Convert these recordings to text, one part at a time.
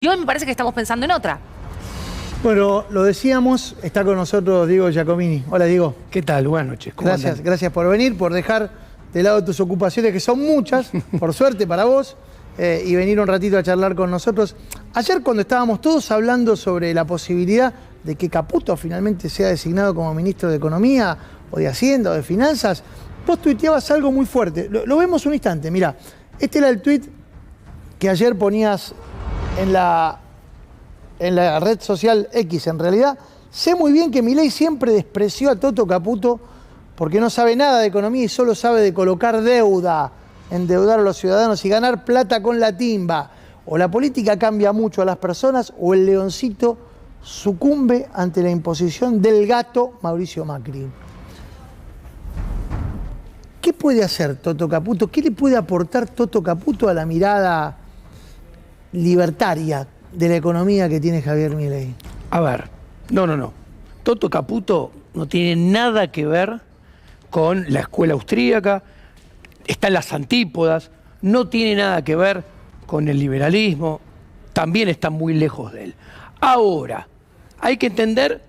Y hoy me parece que estamos pensando en otra. Bueno, lo decíamos, está con nosotros Diego Giacomini. Hola, Diego. ¿Qué tal? Buenas noches. ¿Cómo Gracias, andan? gracias por venir, por dejar de lado tus ocupaciones, que son muchas, por suerte para vos, y venir un ratito a charlar con nosotros. Ayer, cuando estábamos todos hablando sobre la posibilidad de que Caputo finalmente sea designado como ministro de Economía, o de Hacienda, o de Finanzas, vos tuiteabas algo muy fuerte. Lo vemos un instante, mirá. Este era el tuit que ayer ponías en la red social X. En realidad, sé muy bien que Milei siempre despreció a Toto Caputo porque no sabe nada de economía y solo sabe de colocar deuda, endeudar a los ciudadanos y ganar plata con la timba. O la política cambia mucho a las personas o el leoncito sucumbe ante la imposición del gato Mauricio Macri. ¿Qué puede hacer Toto Caputo? ¿Qué le puede aportar Toto Caputo a la mirada libertaria de la economía que tiene Javier Milei? A ver, no. Toto Caputo no tiene nada que ver con la escuela austríaca, está en las antípodas, no tiene nada que ver con el liberalismo, también está muy lejos de él. Ahora, hay que entender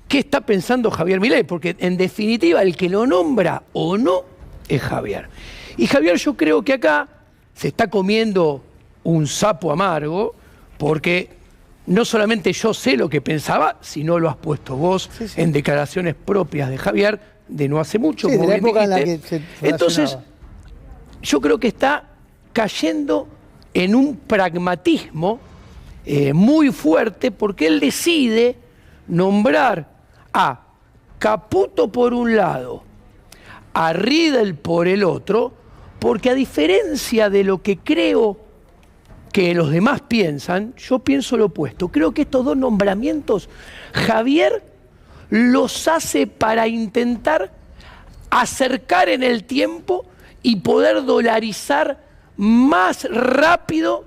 qué está pensando Javier Milei, porque en definitiva el que lo nombra o no es Javier. Y Javier, yo creo que acá se está comiendo un sapo amargo, porque no solamente yo sé lo que pensaba, sino lo has puesto vos en declaraciones propias de Javier, de no hace mucho, Sí, como de la bien época en la dijiste. que se Entonces, yo creo que está cayendo en un pragmatismo muy fuerte, porque él decide nombrar a Caputo por un lado, a Riedel por el otro, porque a diferencia de lo que creo que los demás piensan, yo pienso lo opuesto. Creo que estos dos nombramientos, Javier los hace para intentar acercar en el tiempo y poder dolarizar más rápido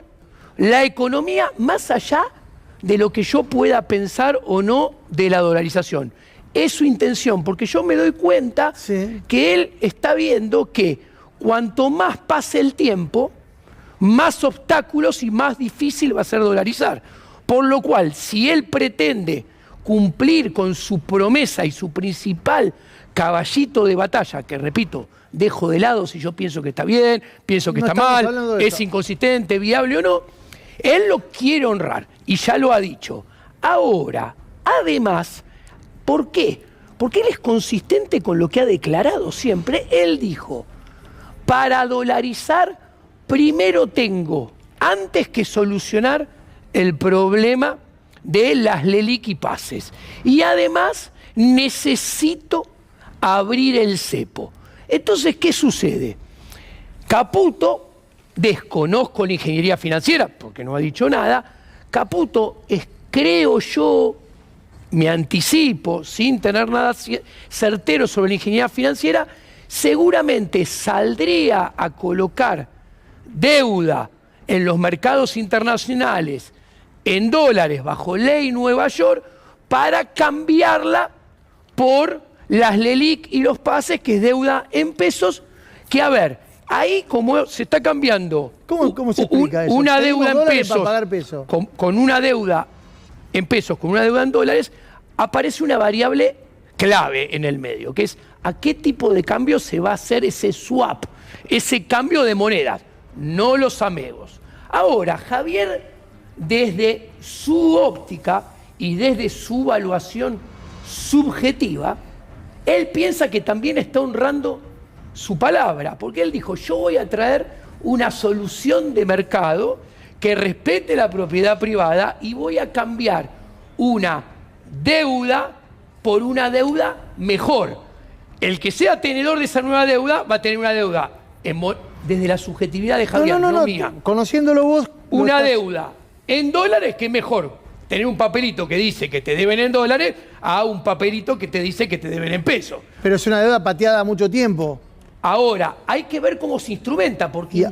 la economía, más allá de lo que yo pueda pensar o no de la dolarización. Es su intención, porque yo me doy cuenta que él está viendo que cuanto más pase el tiempo, más obstáculos y más difícil va a ser dolarizar. Por lo cual, si él pretende cumplir con su promesa y su principal caballito de batalla, que repito, dejo de lado si yo pienso que está bien, pienso que está mal, es inconsistente, viable o no, él lo quiere honrar y ya lo ha dicho. Ahora, además, ¿por qué? Porque él es consistente con lo que ha declarado siempre. Él dijo, para dolarizar primero tengo, antes que solucionar el problema de las LELIQ y pases. Y además necesito abrir el cepo. Entonces, ¿qué sucede? Caputo, desconozco la ingeniería financiera, porque no ha dicho nada. Caputo es, creo yo, me anticipo, sin tener nada certero sobre la ingeniería financiera, seguramente saldría a colocar deuda en los mercados internacionales en dólares bajo ley Nueva York para cambiarla por las LELIQ y los pases, que es deuda en pesos, que a ver, ahí como se está cambiando ¿Cómo se explica eso? Una deuda en pesos, para pagar peso. con una deuda en pesos, con una deuda en dólares, aparece una variable clave en el medio, que es a qué tipo de cambio se va a hacer ese swap, ese cambio de monedas, no los amigos. Ahora, Javier, desde su óptica y desde su evaluación subjetiva, él piensa que también está honrando su palabra, porque él dijo, yo voy a traer una solución de mercado que respete la propiedad privada y voy a cambiar una deuda por una deuda mejor. El que sea tenedor de esa nueva deuda va a tener una deuda desde la subjetividad de Javier, no mía. Conociéndolo vos... Una deuda en dólares, que es mejor tener un papelito que dice que te deben en dólares a un papelito que te dice que te deben en pesos. Pero es una deuda pateada a mucho tiempo. Ahora, hay que ver cómo se instrumenta, porque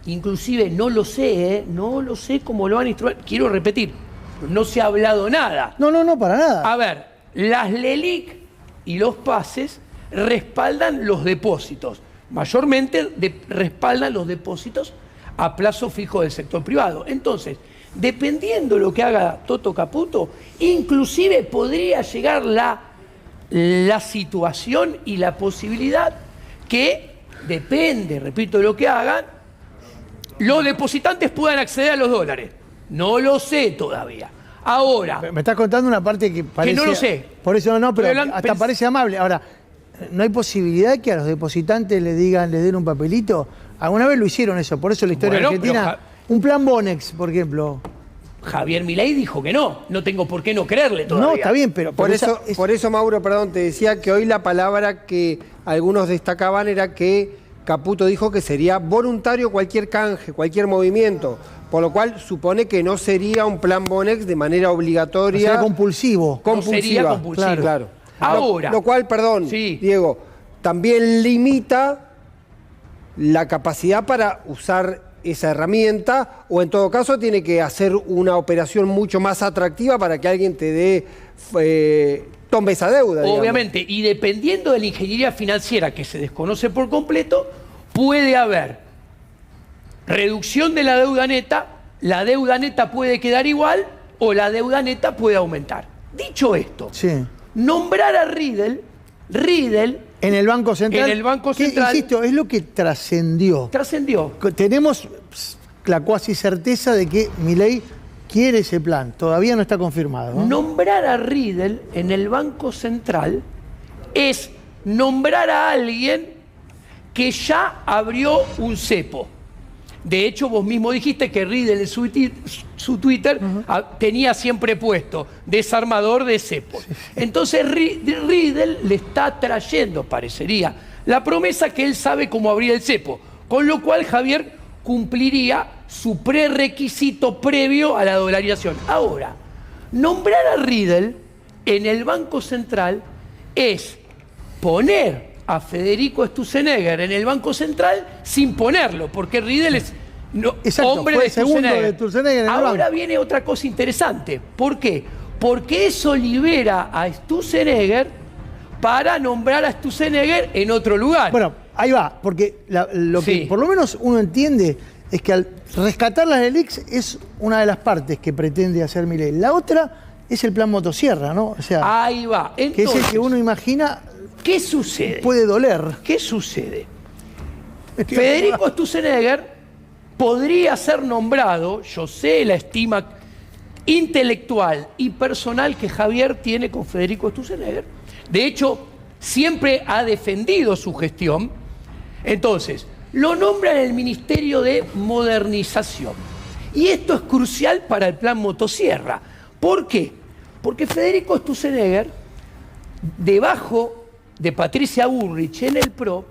inclusive no lo sé cómo lo van a instrumentar. Quiero repetir, no se ha hablado nada. No, para nada. A ver, las LELIQ y los pases respaldan los depósitos. Mayormente respaldan los depósitos a plazo fijo del sector privado. Entonces, dependiendo lo que haga Toto Caputo, inclusive podría llegar la situación y la posibilidad que, depende, repito, de lo que hagan, los depositantes puedan acceder a los dólares. No lo sé todavía. Ahora... Me estás contando una parte que parece... Que no lo sé. Por eso no, pero hasta parece amable. Ahora, ¿no hay posibilidad de que a los depositantes les den un papelito? Alguna vez lo hicieron eso, por eso la historia argentina... Un plan Bonex, por ejemplo. Javier Milei dijo que no tengo por qué no creerle todavía. No, está bien, pero... Por eso, Mauro, perdón, te decía que hoy la palabra que algunos destacaban era que Caputo dijo que sería voluntario cualquier canje, cualquier movimiento, por lo cual supone que no sería un plan Bonex de manera obligatoria. Sería compulsivo. No sería compulsivo. Claro. Ahora. Lo cual, perdón, sí, Diego, también limita la capacidad para usar esa herramienta, o en todo caso tiene que hacer una operación mucho más atractiva para que alguien te tome esa deuda. Obviamente, digamos. Y dependiendo de la ingeniería financiera que se desconoce por completo, puede haber reducción de la deuda neta puede quedar igual o la deuda neta puede aumentar. Dicho esto, sí, nombrar a Riedel en el Banco Central. En el Banco Central. Que, insisto, es lo que trascendió. Tenemos la cuasi certeza de que Milei quiere ese plan. Todavía no está confirmado, ¿no? Nombrar a Riedel en el Banco Central es nombrar a alguien que ya abrió un cepo. De hecho, vos mismo dijiste que Riedel en su Twitter tenía siempre puesto desarmador de cepos. Sí. Entonces Riedel le está trayendo, parecería, la promesa que él sabe cómo abrir el cepo. Con lo cual Javier cumpliría su prerequisito previo a la dolarización. Ahora, nombrar a Riedel en el Banco Central es poner a Federico Sturzenegger en el Banco Central sin ponerlo, porque Riedel es hombre de Sturzenegger. Ahora viene otra cosa interesante. ¿Por qué? Porque eso libera a Sturzenegger para nombrar a Sturzenegger en otro lugar. Bueno, ahí va, porque lo que por lo menos uno entiende es que al rescatar las LELIQs es una de las partes que pretende hacer Milei. La otra es el plan motosierra, ¿no? O sea, ahí va. Entonces, que es el que uno imagina. ¿Qué sucede? Puede doler. ¿Qué sucede? Federico Sturzenegger podría ser nombrado, yo sé la estima intelectual y personal que Javier tiene con Federico Sturzenegger. De hecho, siempre ha defendido su gestión. Entonces, lo nombra en el Ministerio de Modernización. Y esto es crucial para el plan motosierra. ¿Por qué? Porque Federico Sturzenegger, debajo de Patricia Bullrich en el PRO,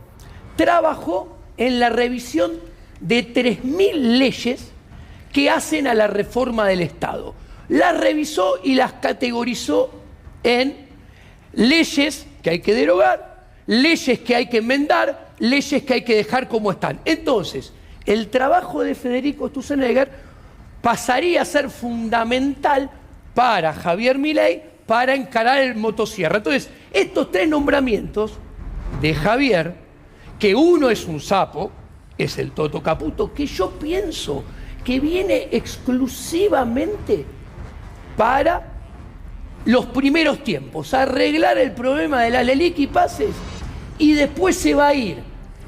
trabajó en la revisión de 3.000 leyes que hacen a la reforma del Estado. Las revisó y las categorizó en leyes que hay que derogar, leyes que hay que enmendar, leyes que hay que dejar como están. Entonces, el trabajo de Federico Sturzenegger pasaría a ser fundamental para Javier Milei para encarar el motosierra. Entonces, estos tres nombramientos de Javier, que uno es un sapo, es el Toto Caputo, que yo pienso que viene exclusivamente para los primeros tiempos, arreglar el problema de la LELIQ y pases, y después se va a ir.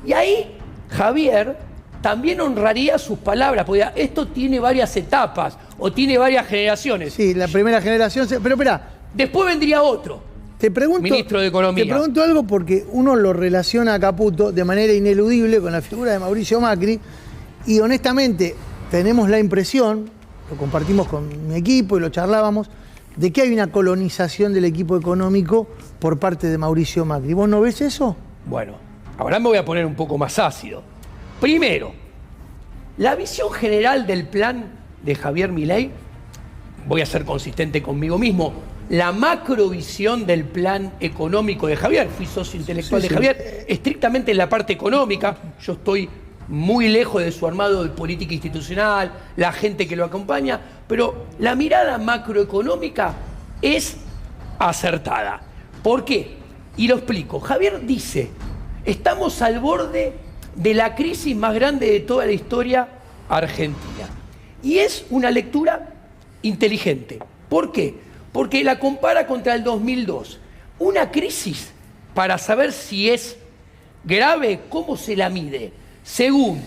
Y ahí Javier también honraría sus palabras, porque esto tiene varias etapas, o tiene varias generaciones. Sí, la primera generación, pero espera. Después vendría otro, ministro de Economía. Te pregunto algo porque uno lo relaciona a Caputo de manera ineludible con la figura de Mauricio Macri, y honestamente tenemos la impresión, lo compartimos con mi equipo y lo charlábamos, de que hay una colonización del equipo económico por parte de Mauricio Macri. ¿Vos no ves eso? Bueno, ahora me voy a poner un poco más ácido. Primero, la visión general del plan de Javier Milei, voy a ser consistente conmigo mismo, la macrovisión del plan económico de Javier, fui socio intelectual de Javier, estrictamente en la parte económica, yo estoy muy lejos de su armado de política institucional, la gente que lo acompaña, pero la mirada macroeconómica es acertada. ¿Por qué? Y lo explico. Javier dice, estamos al borde de la crisis más grande de toda la historia argentina. Y es una lectura inteligente. ¿Por qué? Porque la compara contra el 2002. Una crisis, para saber si es grave, ¿cómo se la mide? Según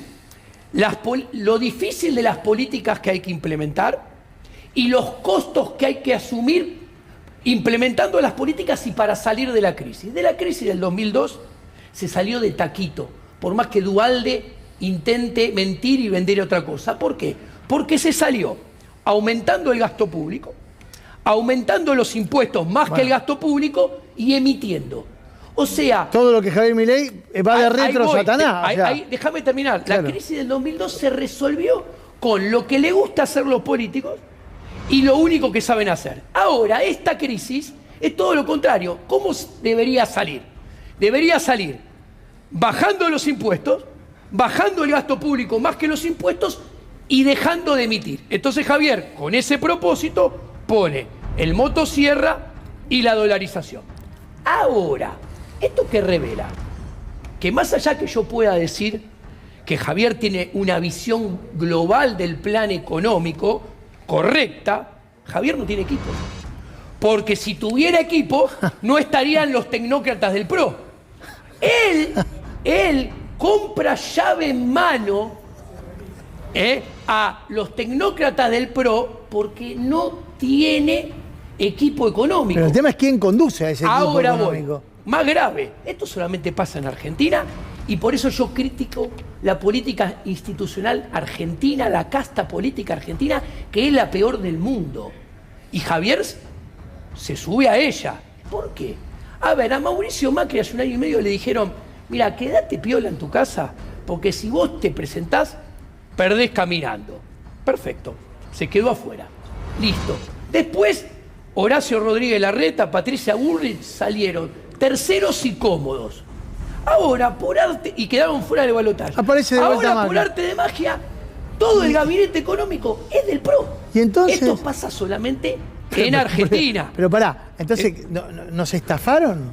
lo difícil de las políticas que hay que implementar y los costos que hay que asumir implementando las políticas y para salir de la crisis. De la crisis del 2002 se salió de taquito, por más que Duhalde intente mentir y vender otra cosa. ¿Por qué? Porque se salió aumentando el gasto público, aumentando los impuestos más que el gasto público y emitiendo. O sea... Todo lo que Javier Milei va de retro voy, Satanás. Déjame terminar. Claro. La crisis del 2002 se resolvió con lo que le gusta hacer los políticos y lo único que saben hacer. Ahora, esta crisis es todo lo contrario. ¿Cómo debería salir? Debería salir bajando los impuestos, bajando el gasto público más que los impuestos y dejando de emitir. Entonces Javier, con ese propósito, pone el motosierra y la dolarización. Ahora, ¿esto qué revela? Que más allá que yo pueda decir que Javier tiene una visión global del plan económico correcta, Javier no tiene equipo. Porque si tuviera equipo, no estarían los tecnócratas del PRO. Él compra llave en mano a los tecnócratas del PRO porque no tiene equipo económico. Pero el tema es quién conduce a ese equipo Ahora económico. voy. Más grave, esto solamente pasa en Argentina y por eso yo critico la política institucional argentina, la casta política argentina, que es la peor del mundo. Y Javier se sube a ella. ¿Por qué? A ver, a Mauricio Macri hace 1 año y medio le dijeron, mira, quédate piola en tu casa, porque si vos te presentás, perdés caminando. Perfecto, se quedó afuera. Listo. Después, Horacio Rodríguez Larreta, Patricia Bullrich salieron terceros y cómodos. Ahora, por arte, y quedaron fuera del balotaje. Aparece de vuelta Ahora, por Macri. arte de magia, todo el gabinete económico es del PRO. Y entonces... Esto pasa solamente en Argentina. Pero pará, entonces, ¿nos estafaron?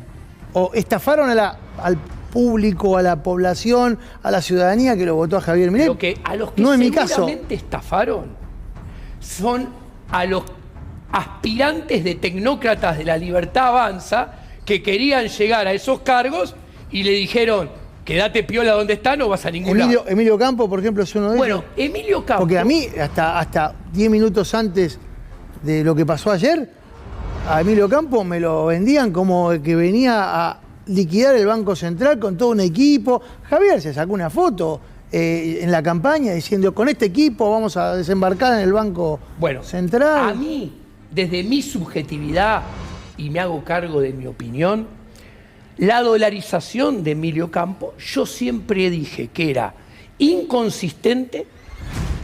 ¿O estafaron al público, a la población, a la ciudadanía que lo votó a Javier Milei? A los que no es mi caso. seguramente estafaron son a los aspirantes de tecnócratas de la Libertad Avanza que querían llegar a esos cargos y le dijeron, quédate piola donde está, no vas a ningún lado. Emilio Campo, por ejemplo, es uno de ellos. Bueno, Emilio Campo... Porque a mí, hasta 10 minutos antes de lo que pasó ayer, a Emilio Campo me lo vendían como que venía a liquidar el Banco Central con todo un equipo. Javier se sacó una foto en la campaña diciendo, con este equipo vamos a desembarcar en el Banco Central. A mí, desde mi subjetividad, y me hago cargo de mi opinión, la dolarización de Emilio Campo, yo siempre dije que era inconsistente,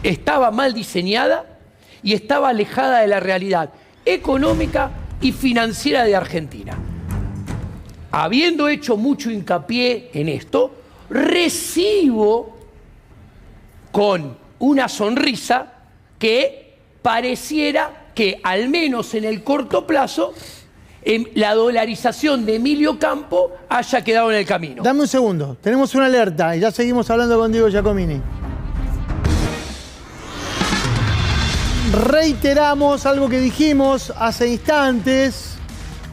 estaba mal diseñada y estaba alejada de la realidad económica y financiera de Argentina. Habiendo hecho mucho hincapié en esto, recibo con una sonrisa que pareciera que, al menos en el corto plazo, la dolarización de Emilio Campo haya quedado en el camino. Dame un segundo, tenemos una alerta y ya seguimos hablando con Diego Giacomini. Reiteramos algo que dijimos hace instantes,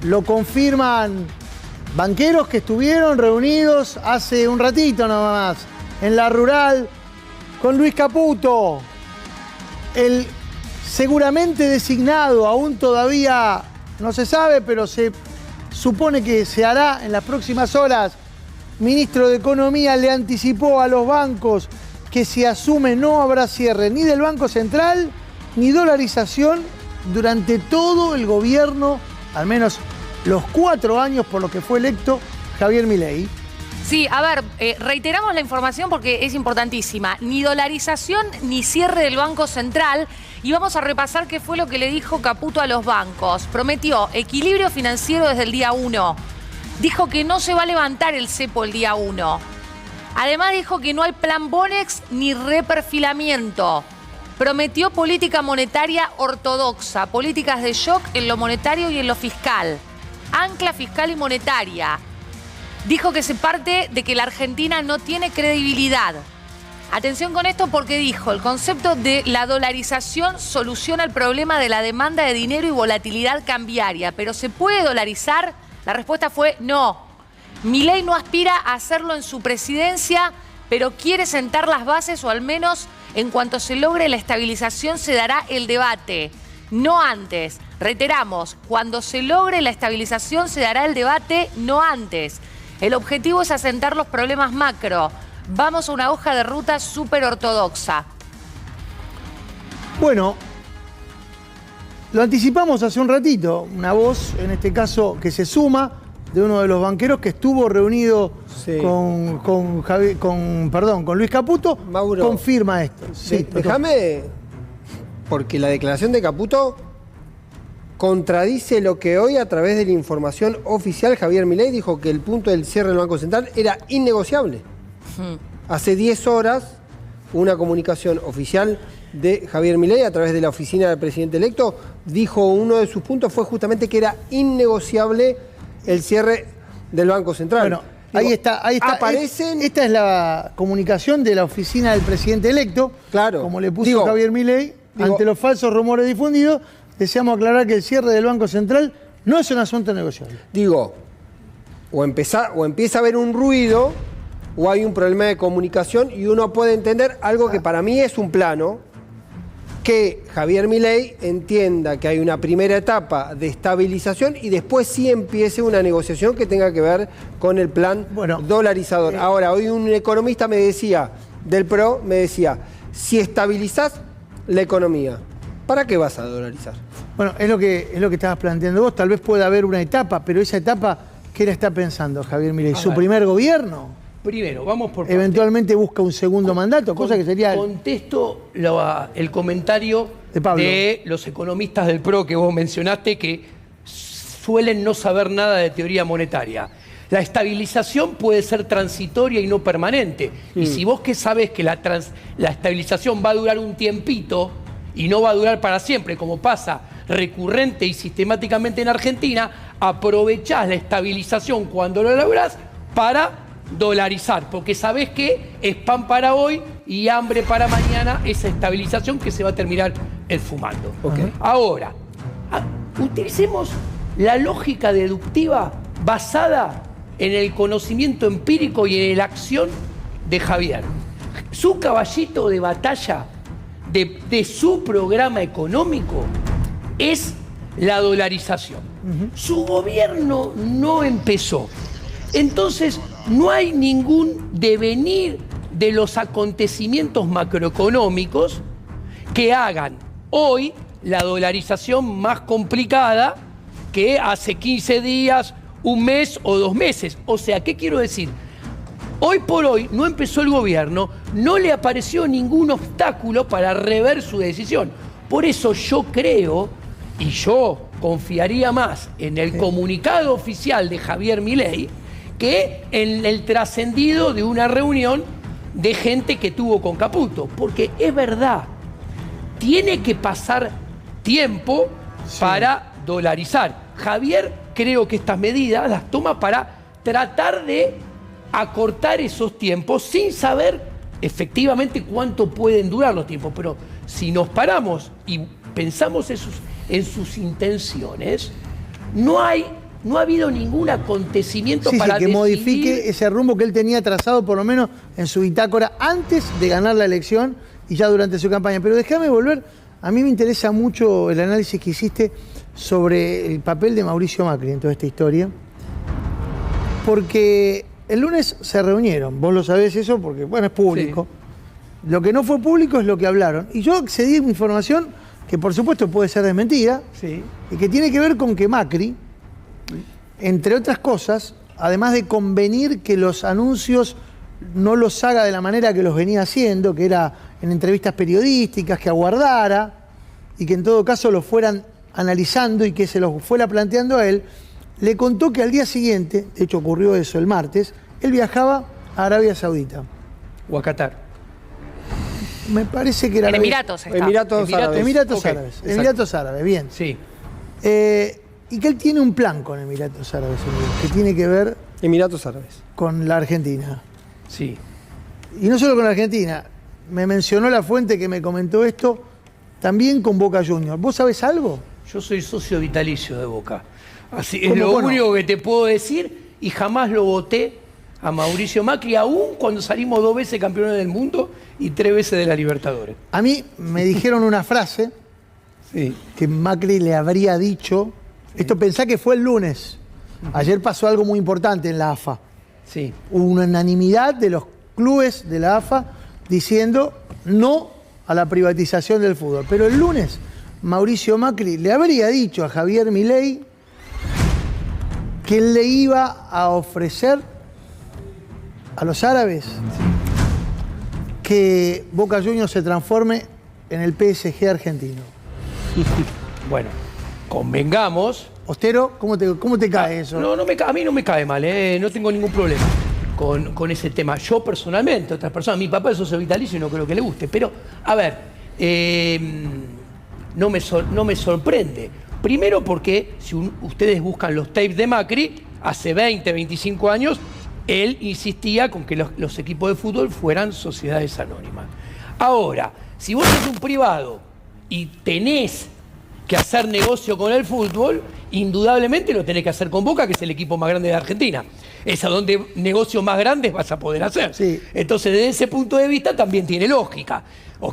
lo confirman banqueros que estuvieron reunidos hace un ratito nada más en la rural con Luis Caputo, el seguramente designado, aún todavía no se sabe, pero se supone que se hará en las próximas horas. Ministro de Economía le anticipó a los bancos que si asume no habrá cierre ni del Banco Central ni dolarización durante todo el gobierno, al menos los 4 años por los que fue electo Javier Milei. Sí, a ver, reiteramos la información porque es importantísima. Ni dolarización ni cierre del Banco Central. Y vamos a repasar qué fue lo que le dijo Caputo a los bancos. Prometió equilibrio financiero desde el día 1. Dijo que no se va a levantar el cepo el día 1. Además dijo que no hay plan Bonex ni reperfilamiento. Prometió política monetaria ortodoxa, políticas de shock en lo monetario y en lo fiscal. Ancla fiscal y monetaria. Dijo que se parte de que la Argentina no tiene credibilidad. Atención con esto porque dijo, el concepto de la dolarización soluciona el problema de la demanda de dinero y volatilidad cambiaria, pero ¿se puede dolarizar? La respuesta fue no. Milei no aspira a hacerlo en su presidencia, pero quiere sentar las bases o al menos en cuanto se logre la estabilización se dará el debate, no antes. Reiteramos, cuando se logre la estabilización se dará el debate, no antes. El objetivo es asentar los problemas macro. Vamos a una hoja de ruta súper ortodoxa. Bueno, lo anticipamos hace un ratito. Una voz, en este caso, que se suma de uno de los banqueros que estuvo reunido con Luis Caputo, Mauro, confirma esto. Sí, déjame, porque la declaración de Caputo contradice lo que hoy, a través de la información oficial, Javier Milei dijo que el punto del cierre del Banco Central era innegociable. Hace 10 horas, una comunicación oficial de Javier Milei a través de la oficina del presidente electo dijo, uno de sus puntos fue justamente que era innegociable el cierre del Banco Central. Bueno, ahí está. Aparecen... Esta es la comunicación de la oficina del presidente electo. Claro. Como le puso Javier Milei, ante los falsos rumores difundidos, deseamos aclarar que el cierre del Banco Central no es un asunto negociable. O empieza a haber un ruido o hay un problema de comunicación y uno puede entender algo que para mí es un plano, que Javier Milei entienda que hay una primera etapa de estabilización y después sí empiece una negociación que tenga que ver con el plan dolarizador. Ahora, hoy un economista me decía, del PRO, me decía, si estabilizás la economía, ¿para qué vas a dolarizar? Bueno, es lo que estabas planteando vos. Tal vez pueda haber una etapa, pero esa etapa, ¿qué la está pensando Javier Milei? ¿Su primer gobierno? Primero, vamos por eventualmente busca un segundo mandato, cosa que sería... Contesto el comentario de los economistas del PRO que vos mencionaste, que suelen no saber nada de teoría monetaria. La estabilización puede ser transitoria y no permanente. Y si vos que sabés que la estabilización va a durar un tiempito y no va a durar para siempre, como pasa recurrente y sistemáticamente en Argentina, aprovechás la estabilización cuando lo lográs para dolarizar, porque sabés que es pan para hoy y hambre para mañana esa estabilización que se va a terminar esfumando. Ahora, utilicemos la lógica deductiva basada en el conocimiento empírico y en la acción de Javier. Su caballito de batalla de su programa económico es la dolarización. Su gobierno no empezó. Entonces, no hay ningún devenir de los acontecimientos macroeconómicos que hagan hoy la dolarización más complicada que hace 15 días, un mes o 2 meses. O sea, ¿qué quiero decir? Hoy por hoy no empezó el gobierno, no le apareció ningún obstáculo para rever su decisión. Por eso yo creo, y yo confiaría más en el comunicado oficial de Javier Milei, que en el trascendido de una reunión de gente que tuvo con Caputo. Porque es verdad, tiene que pasar tiempo para dolarizar. Javier creo que estas medidas las toma para tratar de acortar esos tiempos sin saber efectivamente cuánto pueden durar los tiempos. Pero si nos paramos y pensamos en sus intenciones, no ha habido ningún acontecimiento para que modifique ese rumbo que él tenía trazado, por lo menos en su bitácora, antes de ganar la elección y ya durante su campaña. Pero déjame volver, a mí me interesa mucho el análisis que hiciste sobre el papel de Mauricio Macri en toda esta historia, porque el lunes se reunieron, vos lo sabés eso, porque bueno, es público. Sí. Lo que no fue público es lo que hablaron. Y yo accedí a información que por supuesto puede ser desmentida, y que tiene que ver con que Macri, entre otras cosas, además de convenir que los anuncios no los haga de la manera que los venía haciendo, que era en entrevistas periodísticas, que aguardara y que en todo caso los fueran analizando y que se los fuera planteando a él, le contó que al día siguiente, de hecho ocurrió eso el martes, él viajaba a Arabia Saudita. O a Qatar. Me parece que era... En Emiratos está. Emiratos Árabes. Emiratos Árabes, bien. Sí. Y que él tiene un plan con Emiratos Árabes, que tiene que ver... Emiratos Árabes. Con la Argentina. Sí. Y no solo con la Argentina, me mencionó la fuente que me comentó esto, también con Boca Juniors. ¿Vos sabés algo? Yo soy socio vitalicio de Boca. Así es ¿Cómo, lo bueno? único que te puedo decir, y jamás lo voté a Mauricio Macri, aún cuando salimos 2 veces campeones del mundo y 3 veces de la Libertadores. A mí me dijeron una frase Sí. que Macri le habría dicho. Esto pensá que fue el lunes. Ayer pasó algo muy importante en la AFA. Sí. Hubo una unanimidad de los clubes de la AFA diciendo no a la privatización del fútbol. Pero el lunes Mauricio Macri le habría dicho a Javier Milei que él le iba a ofrecer a los árabes que Boca Juniors se transforme en el PSG argentino. Bueno, convengamos. Ostero, ¿cómo te cae eso? No, a mí no me cae mal, no tengo ningún problema con ese tema. Yo personalmente, otras personas, mi papá es socio vitalicio y no creo que le guste, pero a ver, no me sorprende. Primero porque si ustedes buscan los tapes de Macri, hace 20, 25 años, él insistía con que los equipos de fútbol fueran sociedades anónimas. Ahora, si vos sos un privado y tenés que hacer negocio con el fútbol, indudablemente lo tenés que hacer con Boca, que es el equipo más grande de Argentina. Es a donde negocios más grandes vas a poder hacer. Sí. Entonces, desde ese punto de vista también tiene lógica.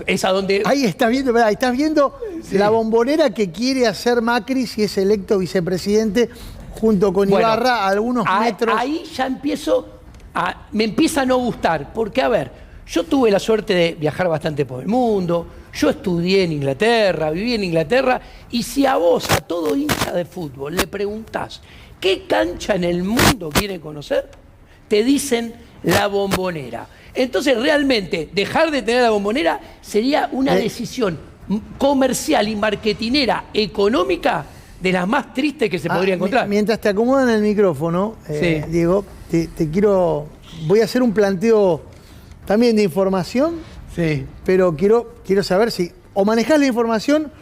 Es a donde... Ahí estás viendo Sí. la bombonera que quiere hacer Macri si es electo vicepresidente junto con Bueno, Ibarra a algunos metros. Ahí ya me empieza a no gustar, porque a ver, yo tuve la suerte de viajar bastante por el mundo, yo estudié en Inglaterra, viví en Inglaterra, y si a vos, a todo hincha de fútbol, le preguntás qué cancha en el mundo quiere conocer, te dicen la Bombonera. Entonces, realmente, dejar de tener la Bombonera sería una decisión comercial y marketinera económica de las más tristes que se podría encontrar. Mientras te acomodan el micrófono, Sí. Diego, voy a hacer un planteo también de información, Sí. pero quiero saber si o manejás la información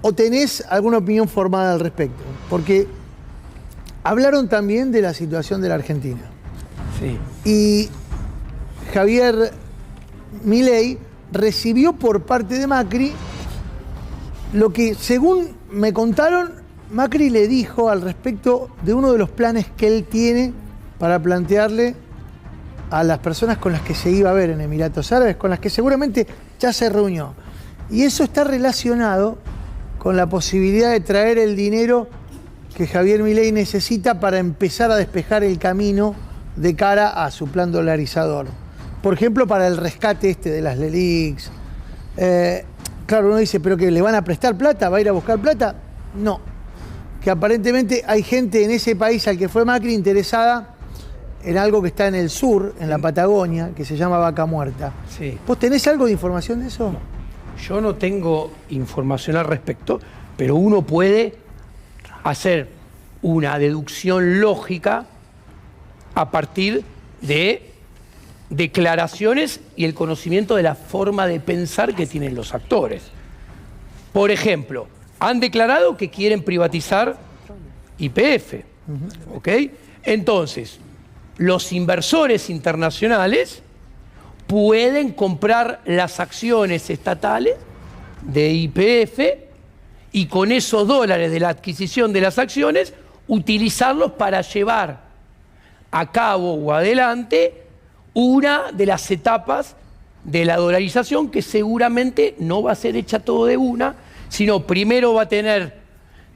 o tenés alguna opinión formada al respecto. Porque hablaron también de la situación de la Argentina. Sí. Y Javier Milei recibió por parte de Macri lo que, según me contaron, Macri le dijo al respecto de uno de los planes que él tiene para plantearle a las personas con las que se iba a ver en Emiratos Árabes, con las que seguramente ya se reunió. Y eso está relacionado con la posibilidad de traer el dinero que Javier Milei necesita para empezar a despejar el camino de cara a su plan dolarizador. Por ejemplo, para el rescate de las LELIQs. Claro, uno dice, ¿pero que le van a prestar plata? ¿Va a ir a buscar plata? No. Que aparentemente hay gente en ese país al que fue Macri interesada en algo que está en el sur, en la Patagonia, que se llama Vaca Muerta. Sí. ¿Vos tenés algo de información de eso? Yo no tengo información al respecto, pero uno puede hacer una deducción lógica a partir de declaraciones y el conocimiento de la forma de pensar que tienen los actores. Por ejemplo, han declarado que quieren privatizar YPF, ¿ok? Entonces, los inversores internacionales pueden comprar las acciones estatales de YPF y con esos dólares de la adquisición de las acciones utilizarlos para llevar a cabo o adelante una de las etapas de la dolarización, que seguramente no va a ser hecha todo de una, sino primero va a tener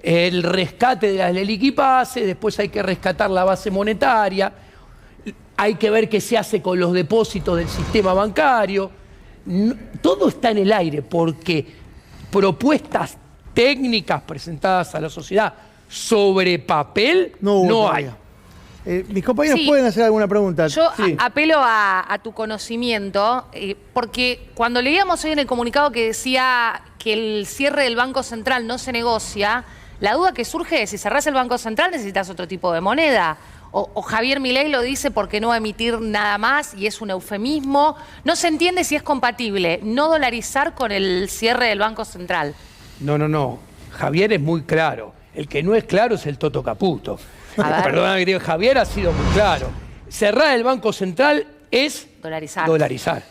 el rescate de las LELIQ y PASE, después hay que rescatar la base monetaria, hay que ver qué se hace con los depósitos del sistema bancario. Todo está en el aire porque propuestas técnicas presentadas a la sociedad sobre papel no hay. Mis compañeros Sí. pueden hacer alguna pregunta. Yo Sí. apelo a tu conocimiento, porque cuando leíamos hoy en el comunicado que decía que el cierre del Banco Central no se negocia, la duda que surge es si cerrás el Banco Central necesitas otro tipo de moneda. O Javier Milei lo dice porque no va a emitir nada más y es un eufemismo. No se entiende si es compatible no dolarizar con el cierre del Banco Central. No. Javier es muy claro. El que no es claro es el Toto Caputo. A ver. Perdona que diga, Javier ha sido muy claro. Cerrar el Banco Central es Dolarizar. dolarizar.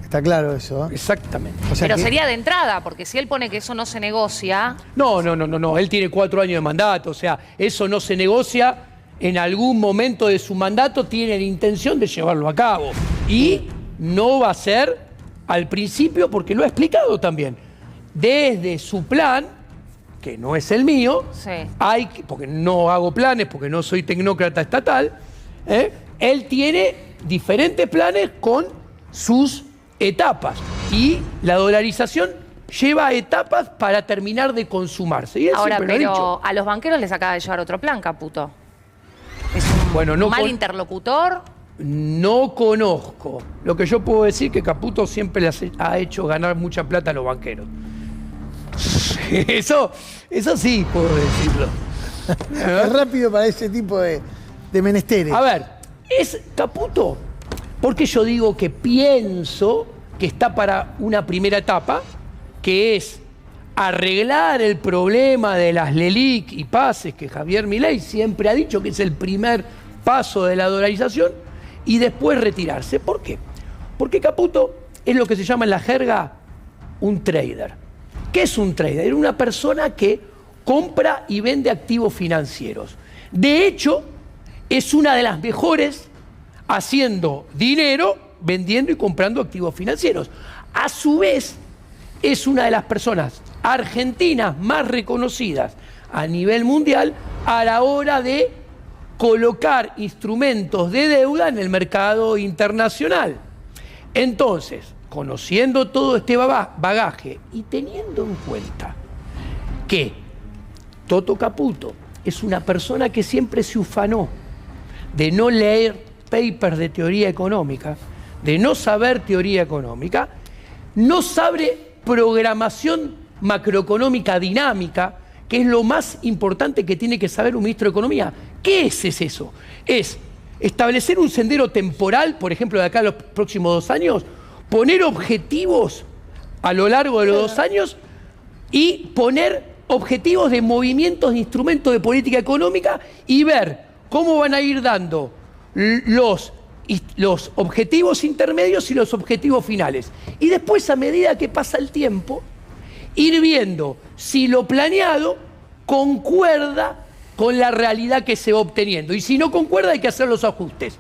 Está claro eso, ¿eh? Exactamente. O sea Pero que- sería de entrada, porque si él pone que eso no se negocia, No. Él tiene 4 años de mandato, o sea, eso no se negocia. En algún momento de su mandato tiene la intención de llevarlo a cabo. Y no va a ser al principio, porque lo ha explicado también. Desde su plan, que no es el mío, Sí. porque no hago planes, porque no soy tecnócrata estatal, él tiene diferentes planes con sus etapas. Y la dolarización lleva etapas para terminar de consumarse. Y él ahora, siempre lo ha dicho. pero a los banqueros les acaba de llevar otro plan, Caputo. Es un Bueno, no mal con- interlocutor. No conozco. Lo que yo puedo decir es que Caputo siempre les ha hecho ganar mucha plata a los banqueros. Eso sí puedo decirlo. Es rápido para ese tipo de menesteres. A ver, es Caputo, porque yo digo que pienso que está para una primera etapa, que es arreglar el problema de las LELIQ y pases, que Javier Milei siempre ha dicho que es el primer paso de la dolarización, y después retirarse. ¿Por qué? Porque Caputo es lo que se llama en la jerga un trader. ¿Qué es un trader? Una persona que compra y vende activos financieros. De hecho, es una de las mejores haciendo dinero, vendiendo y comprando activos financieros. A su vez, es una de las personas argentinas más reconocidas a nivel mundial a la hora de colocar instrumentos de deuda en el mercado internacional. Entonces, conociendo todo este bagaje y teniendo en cuenta que Toto Caputo es una persona que siempre se ufanó de no leer papers de teoría económica, de no saber teoría económica, no sabe programación macroeconómica dinámica, que es lo más importante que tiene que saber un ministro de Economía. ¿Qué es eso? Es establecer un sendero temporal, por ejemplo, de acá a los próximos 2 años, poner objetivos a lo largo de los 2 años y poner objetivos de movimientos de instrumentos de política económica y ver cómo van a ir dando los objetivos intermedios y los objetivos finales. Y después, a medida que pasa el tiempo, ir viendo si lo planeado concuerda con la realidad que se va obteniendo. Y si no concuerda, hay que hacer los ajustes.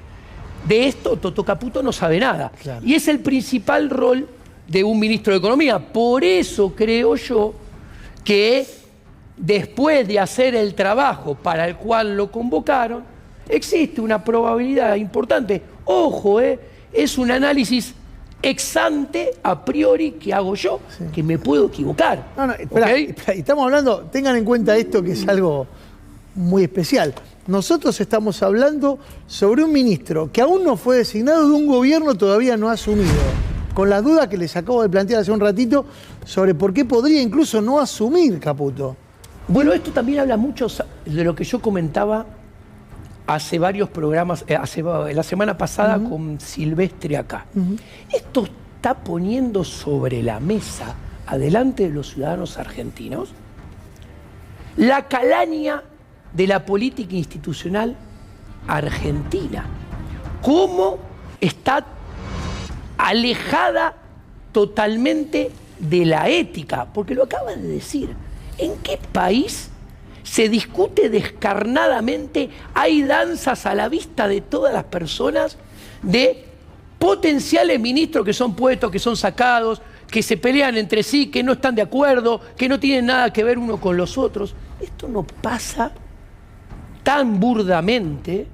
De esto, Toto Caputo no sabe nada. Claro. Y es el principal rol de un ministro de Economía. Por eso creo yo que después de hacer el trabajo para el cual lo convocaron, existe una probabilidad importante. Ojo, es un análisis ex ante, a priori, que hago yo, que me puedo equivocar. No, espera, ¿Ok? espera, estamos hablando, tengan en cuenta esto que es algo muy especial. Nosotros estamos hablando sobre un ministro que aún no fue designado de un gobierno todavía no asumido, con las dudas que les acabo de plantear hace un ratito sobre por qué podría incluso no asumir Caputo. Bueno, esto también habla mucho de lo que yo comentaba hace varios programas, la semana pasada con Silvestre acá. Esto está poniendo sobre la mesa, adelante de los ciudadanos argentinos, la calaña de la política institucional argentina. Cómo está alejada totalmente de la ética, porque lo acabas de decir. ¿En qué país se discute descarnadamente, hay danzas a la vista de todas las personas de potenciales ministros que son puestos, que son sacados, que se pelean entre sí, que no están de acuerdo, que no tienen nada que ver uno con los otros? Esto no pasa tan burdamente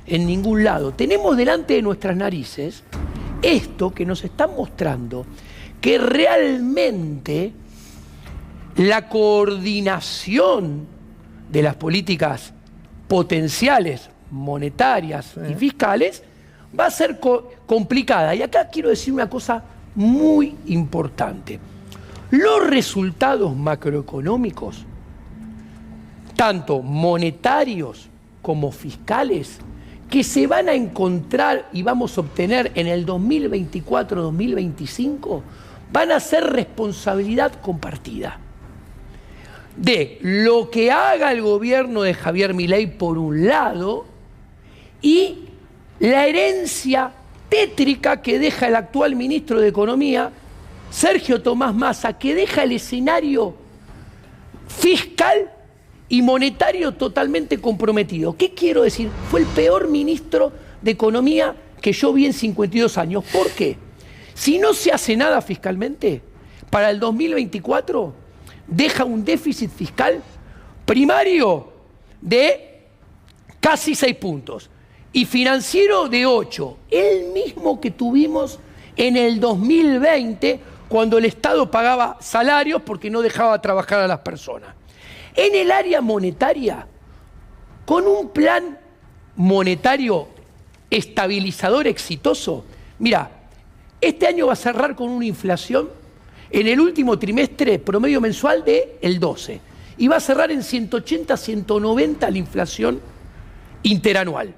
en ningún lado. Tenemos delante de nuestras narices esto que nos está mostrando que realmente la coordinación de las políticas potenciales, monetarias y fiscales va a ser complicada. Y acá quiero decir una cosa muy importante. Los resultados macroeconómicos, tanto monetarios como fiscales, que se van a encontrar y vamos a obtener en el 2024-2025, van a ser responsabilidad compartida de lo que haga el gobierno de Javier Milei por un lado y la herencia tétrica que deja el actual ministro de Economía, Sergio Tomás Massa, que deja el escenario fiscal y monetario totalmente comprometido. ¿Qué quiero decir? Fue el peor ministro de Economía que yo vi en 52 años. ¿Por qué? Si no se hace nada fiscalmente, para el 2024 deja un déficit fiscal primario de casi 6 puntos y financiero de 8, el mismo que tuvimos en el 2020 cuando el Estado pagaba salarios porque no dejaba trabajar a las personas. En el área monetaria, con un plan monetario estabilizador exitoso, mira, este año va a cerrar con una inflación en el último trimestre promedio mensual del 12 y va a cerrar en 180, 190 la inflación interanual.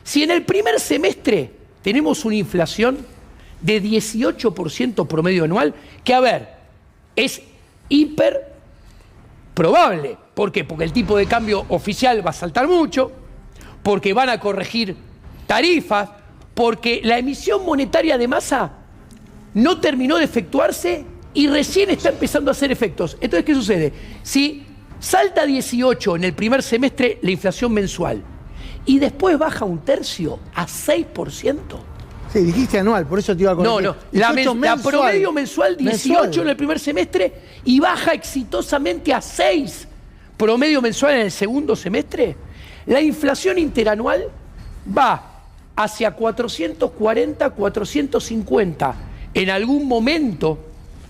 Si en el primer semestre tenemos una inflación de 18% promedio anual, que a ver, es hiper probable. ¿Por qué? Porque el tipo de cambio oficial va a saltar mucho, porque van a corregir tarifas, porque la emisión monetaria de Massa no terminó de efectuarse y recién está empezando a hacer efectos. Entonces, ¿qué sucede? Si salta 18 en el primer semestre la inflación mensual y después baja un tercio a 6%. Sí, dijiste anual, por eso te iba a corregir. No, la promedio mensual 18 en el primer semestre y baja exitosamente a 6 promedio mensual en el segundo semestre. La inflación interanual va hacia 440, 450 en algún momento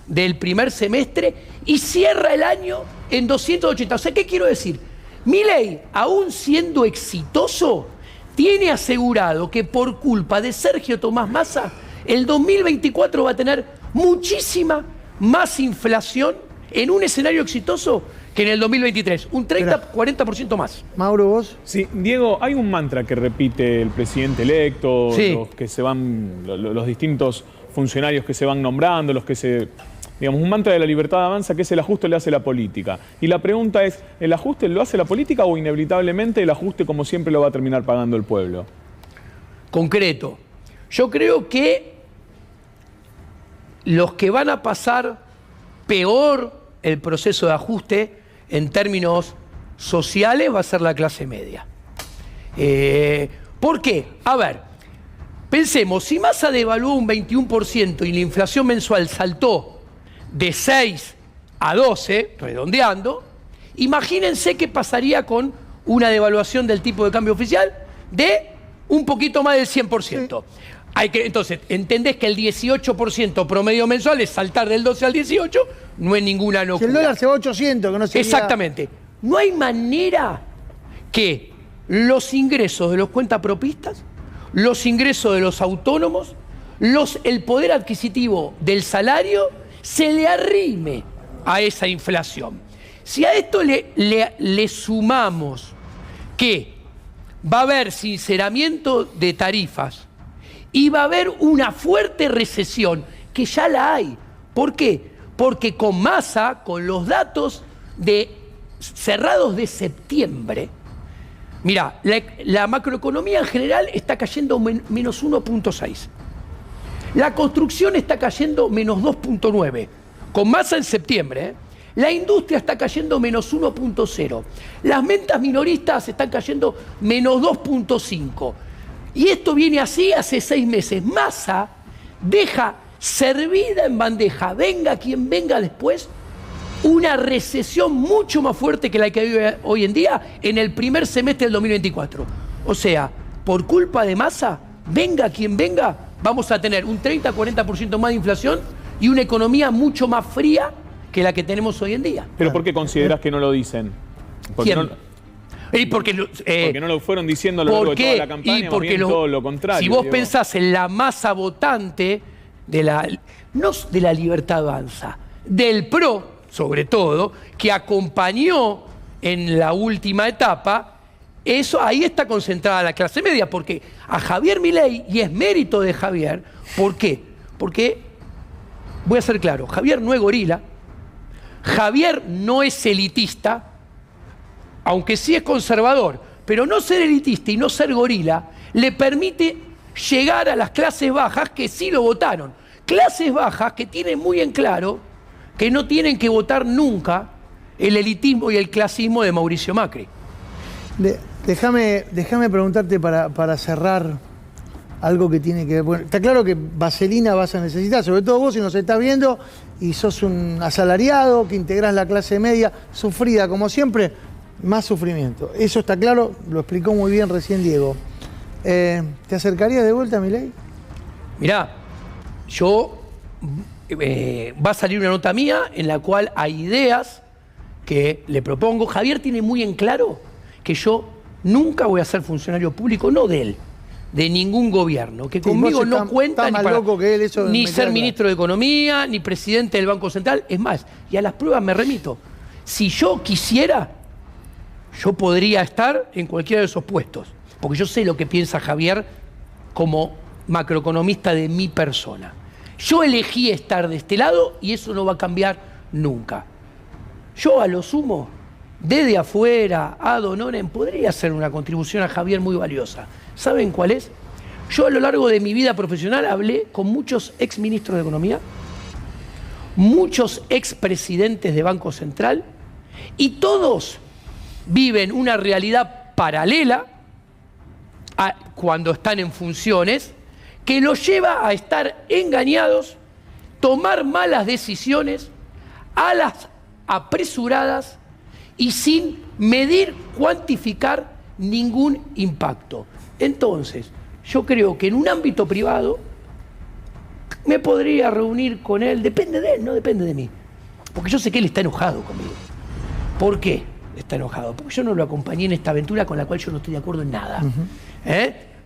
del primer semestre y cierra el año en 280. O sea, ¿qué quiero decir? Milei, aún siendo exitoso, tiene asegurado que por culpa de Sergio Tomás Massa, el 2024 va a tener muchísima más inflación en un escenario exitoso que en el 2023. Un 30-40% más. Mauro, ¿vos? Sí, Diego, hay un mantra que repite el presidente electo, Sí. los que se van, los distintos funcionarios que se van nombrando, los que se... Digamos, un mantra de la libertad avanza, que es el ajuste lo hace la política. Y la pregunta es, ¿el ajuste lo hace la política o inevitablemente el ajuste, como siempre, lo va a terminar pagando el pueblo? Concreto. Yo creo que los que van a pasar peor el proceso de ajuste en términos sociales va a ser la clase media. ¿Por qué? A ver, pensemos, si Massa devaluó un 21% y la inflación mensual saltó de 6 a 12, redondeando, imagínense qué pasaría con una devaluación del tipo de cambio oficial de un poquito más del 100%. Entonces, entendés que el 18% promedio mensual es saltar del 12 al 18, no es ninguna locura. Si el dólar se va a 800, que no sería... Exactamente. No hay manera que los ingresos de los cuentapropistas, los ingresos de los autónomos, el poder adquisitivo del salario se le arrime a esa inflación. Si a esto le sumamos que va a haber sinceramiento de tarifas y va a haber una fuerte recesión, que ya la hay. ¿Por qué? Porque con Massa, con los datos cerrados de septiembre, mira, la macroeconomía en general está cayendo menos 1.6. La construcción está cayendo menos 2.9, con Massa en septiembre. La industria está cayendo menos 1.0. Las ventas minoristas están cayendo menos 2.5. Y esto viene así hace 6 meses. Massa deja servida en bandeja, venga quien venga después, una recesión mucho más fuerte que la que vive hoy en día en el primer semestre del 2024. O sea, por culpa de Massa, venga quien venga, vamos a tener un 30-40% más de inflación y una economía mucho más fría que la que tenemos hoy en día. ¿Pero por qué considerás que no lo dicen? ¿Quién? Porque no lo fueron diciendo a lo largo de toda la campaña, más bien todo lo contrario. Si vos Diego. pensás en la masa votante, no de la Libertad Avanza, del PRO, sobre todo, que acompañó en la última etapa, ahí está concentrada la clase media, porque a Javier Milei, y es mérito de Javier, ¿por qué? Porque, voy a ser claro, Javier no es gorila, Javier no es elitista, aunque sí es conservador, pero no ser elitista y no ser gorila le permite llegar a las clases bajas que sí lo votaron. Clases bajas que tienen muy en claro que no tienen que votar nunca el elitismo y el clasismo de Mauricio Macri. Déjame preguntarte para cerrar algo que tiene que ver. Bueno, está claro que vaselina vas a necesitar, sobre todo vos si nos estás viendo y sos un asalariado, que integrás la clase media, sufrida como siempre, más sufrimiento. Eso está claro, lo explicó muy bien recién Diego. ¿Te acercarías de vuelta a Milei? Mirá, va a salir una nota mía en la cual hay ideas que le propongo. Javier tiene muy en claro que yo nunca voy a ser funcionario público, no de él, de ningún gobierno, que conmigo no cuenta ni para ni ser ministro de Economía, ni presidente del Banco Central. Es más, y a las pruebas me remito. Si yo quisiera, yo podría estar en cualquiera de esos puestos, porque yo sé lo que piensa Javier como macroeconomista de mi persona. Yo elegí estar de este lado y eso no va a cambiar nunca. Yo a lo sumo, desde afuera, ad honorem, podría hacer una contribución a Javier muy valiosa. ¿Saben cuál es? Yo a lo largo de mi vida profesional hablé con muchos exministros de Economía, muchos expresidentes de Banco Central, y todos viven una realidad paralela a cuando están en funciones, que los lleva a estar engañados, tomar malas decisiones, a las apresuradas y sin medir, cuantificar ningún impacto. Entonces, yo creo que en un ámbito privado me podría reunir con él, depende de él, no depende de mí, porque yo sé que él está enojado conmigo. ¿Por qué está enojado? Porque yo no lo acompañé en esta aventura con la cual yo no estoy de acuerdo en nada.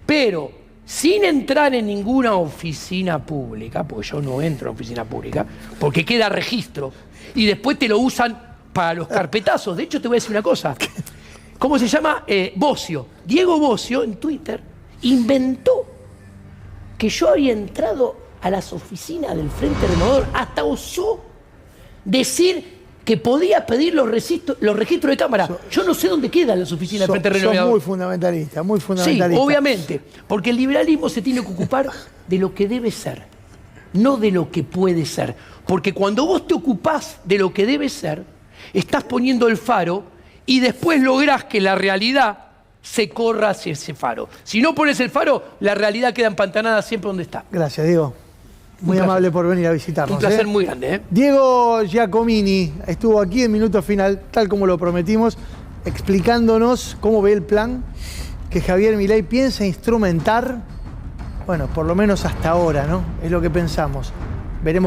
Pero sin entrar en ninguna oficina pública, porque yo no entro en oficina pública, porque queda registro y después te lo usan para los carpetazos. De hecho, te voy a decir una cosa. ¿Cómo se llama? Bocio. Diego Bocio, en Twitter, inventó que yo había entrado a las oficinas del Frente Renovador. Hasta osó decir que podía pedir los registros de cámara. Yo no sé dónde quedan las oficinas del Frente Renovador. Sos muy fundamentalista, muy fundamentalista. Sí, obviamente. Porque el liberalismo se tiene que ocupar de lo que debe ser, no de lo que puede ser. Porque cuando vos te ocupás de lo que debe ser, estás poniendo el faro y después lográs que la realidad se corra hacia ese faro. Si no pones el faro, la realidad queda empantanada siempre donde está. Gracias, Diego. Muy amable por venir a visitarnos. Un placer muy grande. Diego Giacomini estuvo aquí en Minuto Final, tal como lo prometimos, explicándonos cómo ve el plan que Javier Milei piensa instrumentar, bueno, por lo menos hasta ahora, ¿no? Es lo que pensamos. Veremos